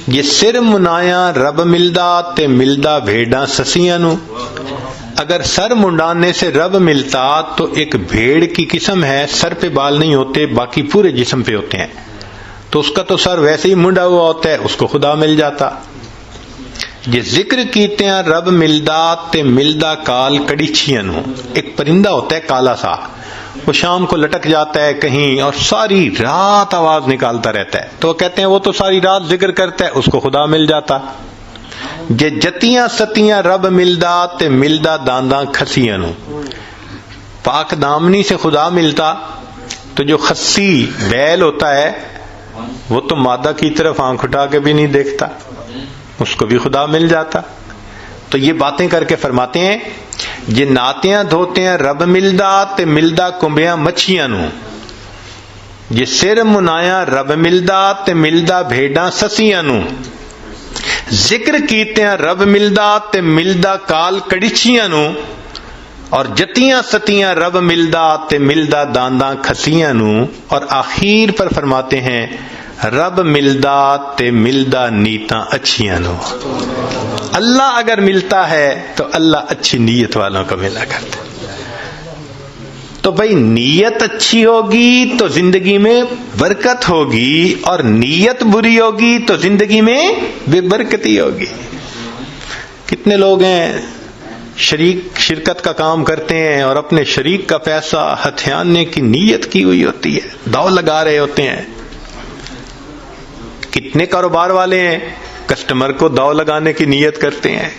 یہ سر منایا رب ملدا تے ملدا بھیڑاں سسیاں نو. اگر سر منڈانے سے رب ملتا تو ایک بھیڑ کی قسم ہے، سر پہ بال نہیں ہوتے، باقی پورے جسم پہ ہوتے ہیں، تو اس کا تو سر ویسے ہی منڈا ہوا ہوتا ہے، اس کو خدا مل جاتا. یہ ذکر کیتے ہیں رب ملدا تے ملدا کال کڑیچیاں نو. ایک پرندہ ہوتا ہے کالا سا، وہ شام کو لٹک جاتا ہے کہیں اور ساری رات آواز نکالتا رہتا ہے، تو وہ کہتے ہیں وہ تو ساری رات ذکر کرتا ہے، اس کو خدا مل جاتا. جے جتیاں ستیاں رب ملدا تے ملدا دانداں کھسیاں نو. پاک دامنی سے خدا ملتا تو جو خسی بیل ہوتا ہے وہ تو مادہ کی طرف آنکھ اٹھا کے بھی نہیں دیکھتا، اس کو بھی خدا مل جاتا. تو یہ باتیں کر کے فرماتے ہیں جے ناتیاں دھوتیاں رب ملدا تے ملدا کمبیاں مچھیاں نو. جے سر منایا رب ملدا تے ملدا بھیڑاں سسیاں نو. ذکر کیتیاں رب ملدا تے ملدا کال کڑیچیاں نو. اور جتیاں ستیاں رب ملدا تے ملدا دانداں کھسیاں نو. اور آخر پر فرماتے ہیں رب ملدا تے ملدا نیتاں اچھیاں نو. اللہ اگر ملتا ہے تو اللہ اچھی نیت والوں کو ملا کرتا ہے. تو بھئی نیت اچھی ہوگی تو زندگی میں برکت ہوگی، اور نیت بری ہوگی تو زندگی میں بے برکتی ہوگی. کتنے لوگ ہیں شرکت کا کام کرتے ہیں اور اپنے شریک کا پیسہ ہتھیانے کی نیت کی ہوئی ہوتی ہے، داؤ لگا رہے ہوتے ہیں. کتنے کاروبار والے ہیں کسٹمر کو داؤ لگانے کی نیت کرتے ہیں.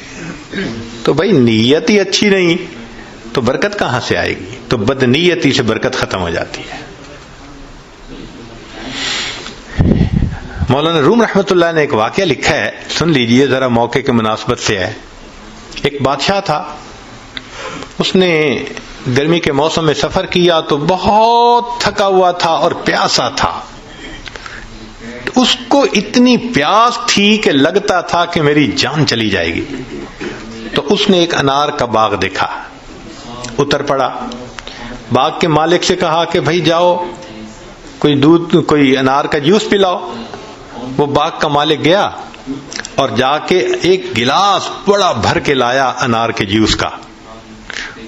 تو بھائی نیت ہی اچھی نہیں تو برکت کہاں سے آئے گی؟ تو بدنیتی سے برکت ختم ہو جاتی ہے. مولانا روم رحمۃ اللہ نے ایک واقعہ لکھا ہے، سن لیجئے ذرا، موقع کے مناسبت سے ہے. ایک بادشاہ تھا، اس نے گرمی کے موسم میں سفر کیا تو بہت تھکا ہوا تھا اور پیاسا تھا. اس کو اتنی پیاس تھی کہ لگتا تھا کہ میری جان چلی جائے گی. تو اس نے ایک انار کا باغ دیکھا، اتر پڑا، باغ کے مالک سے کہا کہ بھائی جاؤ کوئی انار کا جوس پلاؤ. وہ باغ کا مالک گیا اور جا کے ایک گلاس بڑا بھر کے لایا انار کے جوس کا.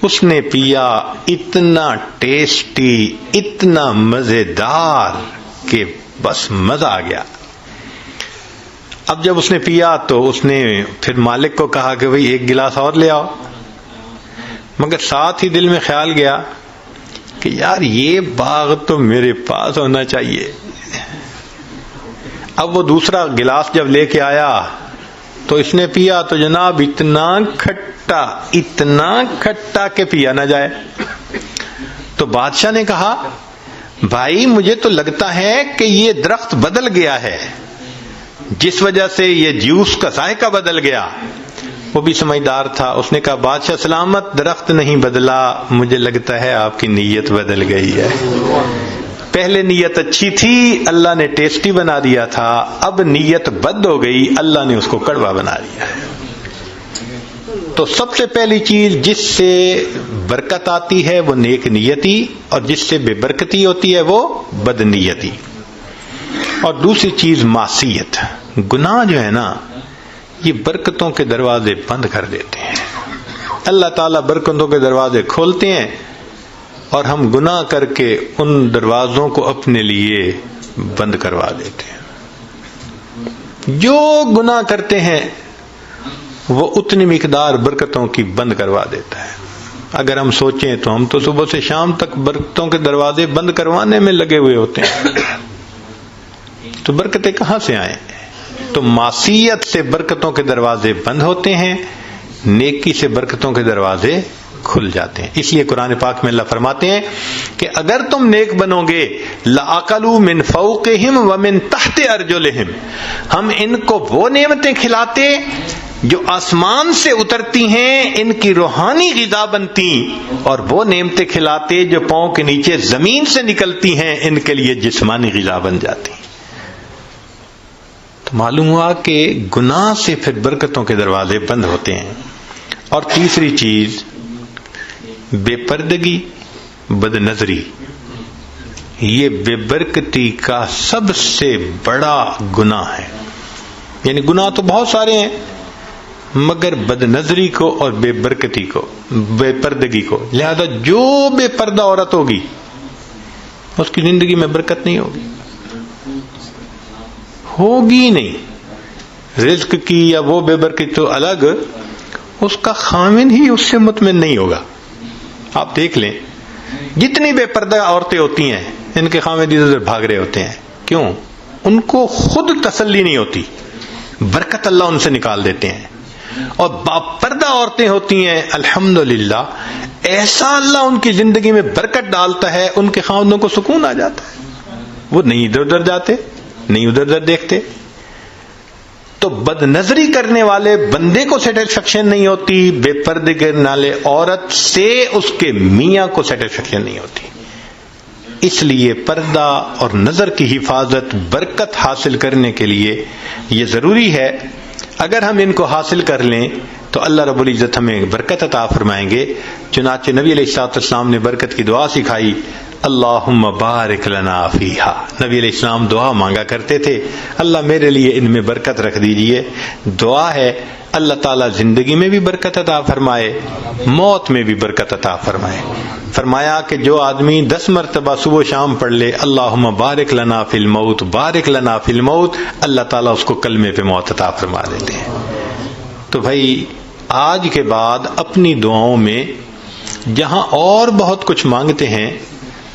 اس نے پیا، اتنا ٹیسٹی، اتنا مزیدار کہ بس مزہ آ گیا. اب جب اس نے پیا تو اس نے پھر مالک کو کہا کہ بھئی ایک گلاس اور لے آؤ، مگر ساتھ ہی دل میں خیال گیا کہ یار یہ باغ تو میرے پاس ہونا چاہیے. اب وہ دوسرا گلاس جب لے کے آیا تو اس نے پیا تو جناب اتنا کھٹا کہ پیا نہ جائے. تو بادشاہ نے کہا بھائی مجھے تو لگتا ہے کہ یہ درخت بدل گیا ہے، جس وجہ سے یہ جوس کا ذائقہ بدل گیا. وہ بھی سمجھدار تھا، اس نے کہا بادشاہ سلامت، درخت نہیں بدلا، مجھے لگتا ہے آپ کی نیت بدل گئی ہے. پہلے نیت اچھی تھی، اللہ نے ٹیسٹی بنا دیا تھا، اب نیت بد ہو گئی، اللہ نے اس کو کڑوا بنا دیا. تو سب سے پہلی چیز جس سے برکت آتی ہے وہ نیک نیتی، اور جس سے بے برکتی ہوتی ہے وہ بد نیتی. اور دوسری چیز معصیت، گناہ جو ہے نا یہ برکتوں کے دروازے بند کر دیتے ہیں. اللہ تعالیٰ برکتوں کے دروازے کھولتے ہیں اور ہم گناہ کر کے ان دروازوں کو اپنے لیے بند کروا دیتے ہیں. جو گناہ کرتے ہیں وہ اتنی مقدار برکتوں کی بند کروا دیتا ہے. اگر ہم سوچیں تو ہم تو صبح سے شام تک برکتوں کے دروازے بند کروانے میں لگے ہوئے ہوتے ہیں، تو برکتیں کہاں سے آئیں؟ تو معصیت سے برکتوں کے دروازے بند ہوتے ہیں، نیکی سے برکتوں کے دروازے کھل جاتے ہیں. اس لیے قرآن پاک میں اللہ فرماتے ہیں کہ اگر تم نیک بنو گے لَأَكَلُوا مِن فَوْقِهِمْ وَمِن تَحْتِ أَرْجُلِهِمْ، ہم ان کو وہ نعمتیں کھلاتے جو آسمان سے اترتی ہیں، ان کی روحانی غذا بنتی، اور وہ نعمتیں کھلاتے جو پاؤں کے نیچے زمین سے نکلتی ہیں، ان کے لیے جسمانی غذا بن جاتی. تو معلوم ہوا کہ گناہ سے پھر برکتوں کے دروازے بند ہوتے ہیں. اور تیسری چیز بے پردگی، بد نظری، یہ بے برکتی کا سب سے بڑا گناہ ہے. یعنی گناہ تو بہت سارے ہیں مگر بد نظری کو اور بے برکتی کو، بے پردگی کو، لہذا جو بے پردہ عورت ہوگی اس کی زندگی میں برکت نہیں ہوگی نہیں. رزق کی یا وہ بے برکتی تو الگ، اس کا خامن ہی اس سے مطمئن نہیں ہوگا. آپ دیکھ لیں جتنی بے پردہ عورتیں ہوتی ہیں ان کے خامن ادھر ادھر بھاگ رہے ہوتے ہیں. کیوں؟ ان کو خود تسلی نہیں ہوتی، برکت اللہ ان سے نکال دیتے ہیں. اور باپردہ عورتیں ہوتی ہیں الحمدللہ، ایسا اللہ ان کی زندگی میں برکت ڈالتا ہے، ان کے خاوندوں کو سکون آ جاتا ہے، وہ نہیں ادھر ادھر جاتے، نہیں ادھر ادھر دیکھتے. تو بد نظری کرنے والے بندے کو سیٹسفیکشن نہیں ہوتی، بے پردے کرنے والے عورت سے اس کے میاں کو سیٹسفیکشن نہیں ہوتی. اس لیے پردہ اور نظر کی حفاظت برکت حاصل کرنے کے لیے یہ ضروری ہے. اگر ہم ان کو حاصل کر لیں تو اللہ رب العزت ہمیں برکت عطا فرمائیں گے. چنانچہ نبی علیہ السلام نے برکت کی دعا سکھائی، اللہم بارک لنا فیہا. نبی علیہ السلام دعا مانگا کرتے تھے، اللہ میرے لیے ان میں برکت رکھ دیجئے. دعا ہے اللہ تعالیٰ زندگی میں بھی برکت عطا فرمائے، موت میں بھی برکت عطا فرمائے. فرمایا کہ جو آدمی 10 مرتبہ صبح و شام پڑھ لے اللہم بارک لنا فی الموت، بارک لنا فی الموت، اللہ تعالیٰ اس کو کلمے پہ موت عطا فرما دیتے ہیں. تو بھائی آج کے بعد اپنی دعاؤں میں جہاں اور بہت کچھ مانگتے ہیں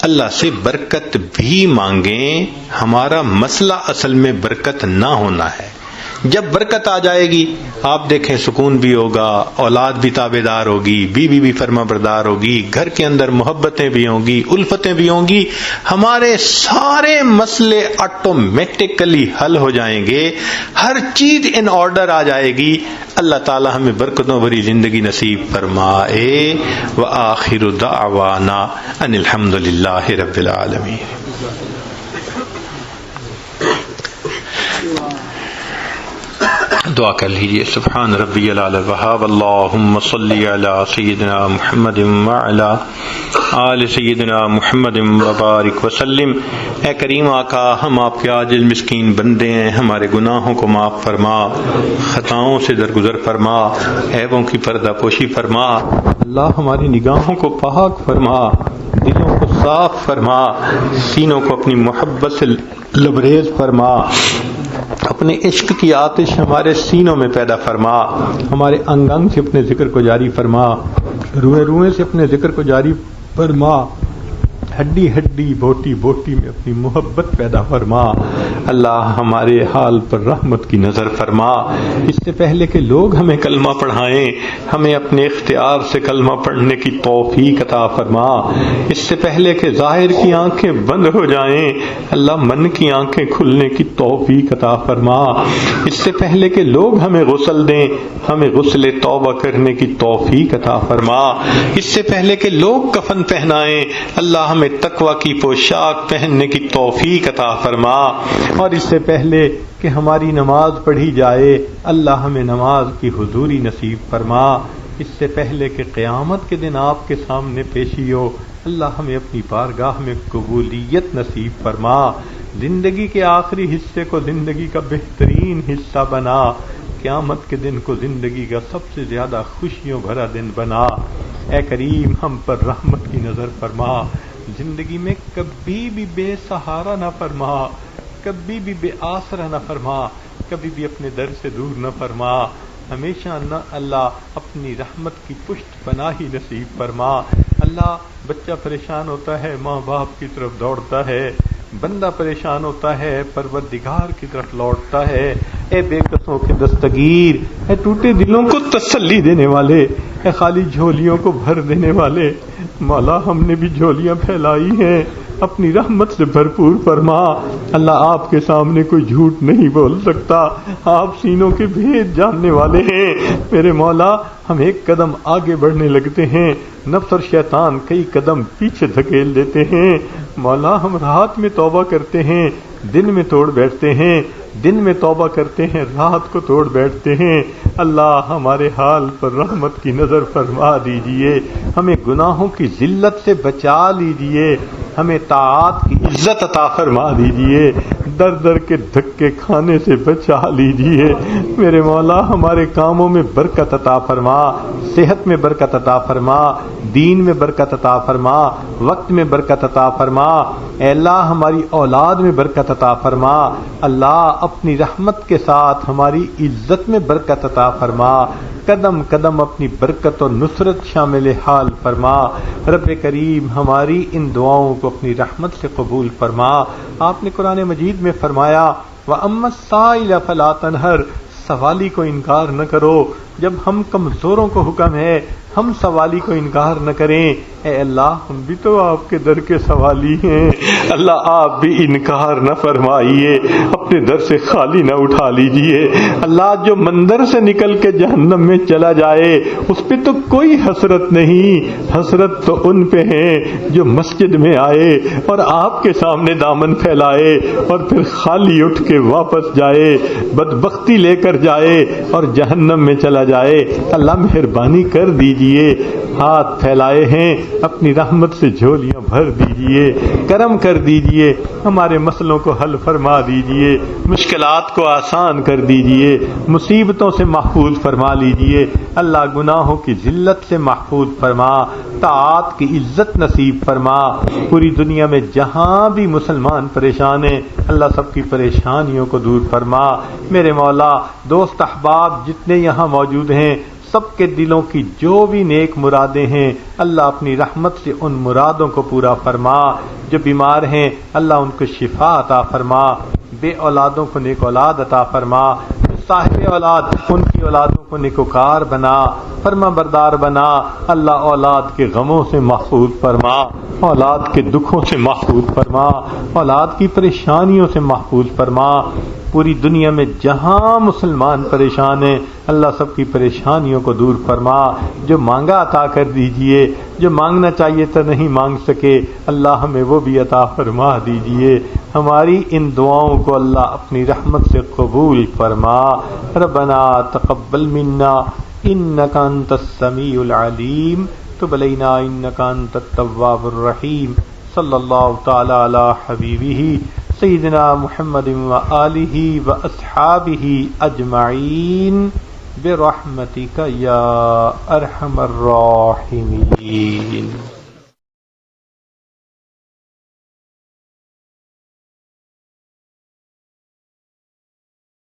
اللہ سے برکت بھی مانگیں. ہمارا مسئلہ اصل میں برکت نہ ہونا ہے. جب برکت آ جائے گی آپ دیکھیں سکون بھی ہوگا، اولاد بھی تابع دار ہوگی، بیوی بھی فرما بردار ہوگی، گھر کے اندر محبتیں بھی ہوں گی، الفتیں بھی ہوں گی، ہمارے سارے مسئلے آٹومیٹکلی حل ہو جائیں گے، ہر چیز ان آرڈر آ جائے گی. اللہ تعالی ہمیں برکتوں بھری زندگی نصیب فرمائے. وآخر دعوانا ان الحمد للہ رب العالمین. دعا کر لیجیے. سبحان ربی العلی الوہاب. اللہم صلی علی سیدنا محمد وعلی آل سیدنا محمد وبارک وسلم. اے کریم آقا، ہم آپ کے عاجز مسکین بندے ہیں، ہمارے گناہوں کو معاف فرما، خطاؤں سے درگزر فرما، عیبوں کی پردہ پوشی فرما. اللہ ہماری نگاہوں کو پاک فرما، دلوں کو صاف فرما، سینوں کو اپنی محبت سے لبریز فرما، اپنے عشق کی آتش ہمارے سینوں میں پیدا فرما، ہمارے انگ انگ سے اپنے ذکر کو جاری فرما، روئے روئے سے اپنے ذکر کو جاری فرما، ہڈی ہڈی بوٹی بوٹی میں اپنی محبت پیدا فرما. اللہ ہمارے حال پر رحمت کی نظر فرما. اس سے پہلے کہ لوگ ہمیں کلمہ پڑھائیں ہمیں اپنے اختیار سے کلمہ پڑھنے کی توفیق عطا فرما. اس سے پہلے کہ ظاہر کی آنکھیں بند ہو جائیں اللہ من کی آنکھیں کھلنے کی توفیق عطا فرما. اس سے پہلے کہ لوگ ہمیں غسل دیں ہمیں غسل توبہ کرنے کی توفیق عطا فرما. اس سے پہلے کہ لوگ کفن پہنائیں اللہ ہمیں تقوی کی پوشاک پہننے کی توفیق عطا فرما. اور اس سے پہلے کہ ہماری نماز پڑھی جائے اللہ ہمیں نماز کی حضوری نصیب فرما. اس سے پہلے کہ قیامت کے دن آپ کے سامنے پیشی ہو اللہ ہمیں اپنی بارگاہ میں قبولیت نصیب فرما. زندگی کے آخری حصے کو زندگی کا بہترین حصہ بنا، قیامت کے دن کو زندگی کا سب سے زیادہ خوشیوں بھرا دن بنا. اے کریم ہم پر رحمت کی نظر فرما. زندگی میں کبھی بھی بے سہارا نہ فرما، کبھی بھی بے آسرا نہ فرما، کبھی بھی اپنے در سے دور نہ فرما. ہمیشہ نہ اللہ اپنی رحمت کی پشت پناہی نصیب فرما. اللہ بچہ پریشان ہوتا ہے ماں باپ کی طرف دوڑتا ہے، بندہ پریشان ہوتا ہے پروردگار کی طرف لوٹتا ہے. اے بے کسوں کے دستگیر، اے ٹوٹے دلوں کو تسلی دینے والے، اے خالی جھولیوں کو بھر دینے والے، مولا ہم نے بھی جھولیاں پھیلائی ہیں اپنی رحمت سے بھرپور فرما. اللہ آپ کے سامنے کوئی جھوٹ نہیں بول سکتا، آپ سینوں کے بھید جاننے والے ہیں. میرے مولا ہم ایک قدم آگے بڑھنے لگتے ہیں، نفس اور شیطان کئی قدم پیچھے دھکیل دیتے ہیں. مولا ہم رات میں توبہ کرتے ہیں دن میں توڑ بیٹھتے ہیں، دن میں توبہ کرتے ہیں رات کو توڑ بیٹھتے ہیں. اللہ ہمارے حال پر رحمت کی نظر فرما دیجئے، ہمیں گناہوں کی ذلت سے بچا لیجئے، ہمیں طاعات کی عزت عطا فرما دیجئے، در در کے دھکے کھانے سے بچا لیجئے. میرے مولا ہمارے کاموں میں برکت عطا فرما، صحت میں برکت عطا فرما، دین میں برکت عطا فرما، وقت میں برکت عطا فرما. اے اللہ ہماری اولاد میں برکت عطا فرما. اللہ اپنی رحمت کے ساتھ ہماری عزت میں برکت عطا فرما. قدم قدم اپنی برکت اور نصرت شامل حال فرما. رب کریم ہماری ان دعاؤں کو اپنی رحمت سے قبول فرما. آپ نے قرآن مجید میں فرمایا وَأَمَّا السَّائِلَ فَلَا تَنْهَرْ، سوالی کو انکار نہ کرو. جب ہم کمزوروں کو حکم ہے ہم سوالی کو انکار نہ کریں. اے اللہ ہم بھی تو آپ کے در کے سوالی ہیں، اللہ آپ بھی انکار نہ فرمائیے، اپنے در سے خالی نہ اٹھا لیجئے. اللہ جو مندر سے نکل کے جہنم میں چلا جائے اس پہ تو کوئی حسرت نہیں، حسرت تو ان پہ ہیں جو مسجد میں آئے اور آپ کے سامنے دامن پھیلائے اور پھر خالی اٹھ کے واپس جائے، بدبختی لے کر جائے اور جہنم میں چلا جائے. اللہ مہربانی کر دیجئے، ہاتھ پھیلائے ہیں اپنی رحمت سے جھولیاں بھر دیجئے، کرم کر دیجئے، ہمارے مسئلوں کو حل فرما دیجئے، مشکلات کو آسان کر دیجئے، مصیبتوں سے محفوظ فرما لیجئے. اللہ گناہوں کی ذلت سے محفوظ فرما، طاعات کی عزت نصیب فرما. پوری دنیا میں جہاں بھی مسلمان پریشان ہیں اللہ سب کی پریشانیوں کو دور فرما. میرے مولا دوست احباب جتنے یہاں موجود ہیں سب کے دلوں کی جو بھی نیک مرادیں ہیں اللہ اپنی رحمت سے ان مرادوں کو پورا فرما. جو بیمار ہیں اللہ ان کو شفا عطا فرما. بے اولادوں کو نیک اولاد عطا فرما. صاحب اولاد ان کی اولادوں کو نیکوکار بنا، فرما بردار بنا. اللہ اولاد کے غموں سے محفوظ فرما، اولاد کے دکھوں سے محفوظ فرما، اولاد کی پریشانیوں سے محفوظ فرما. پوری دنیا میں جہاں مسلمان پریشان ہیں اللہ سب کی پریشانیوں کو دور فرما. جو مانگا عطا کر دیجئے، جو مانگنا چاہیے تو نہیں مانگ سکے اللہ ہمیں وہ بھی عطا فرما دیجئے. ہماری ان دعاؤں کو اللہ اپنی رحمت سے قبول فرما. ربنا تقبل منا انک انت السمیع العلیم تب علینا انک انت التواب الرحیم. صلی اللہ تعالی علی حبیبہ سیدنا محمد وآلہ واصحابہ اجمعین برحمتک یا ارحم الراحمین.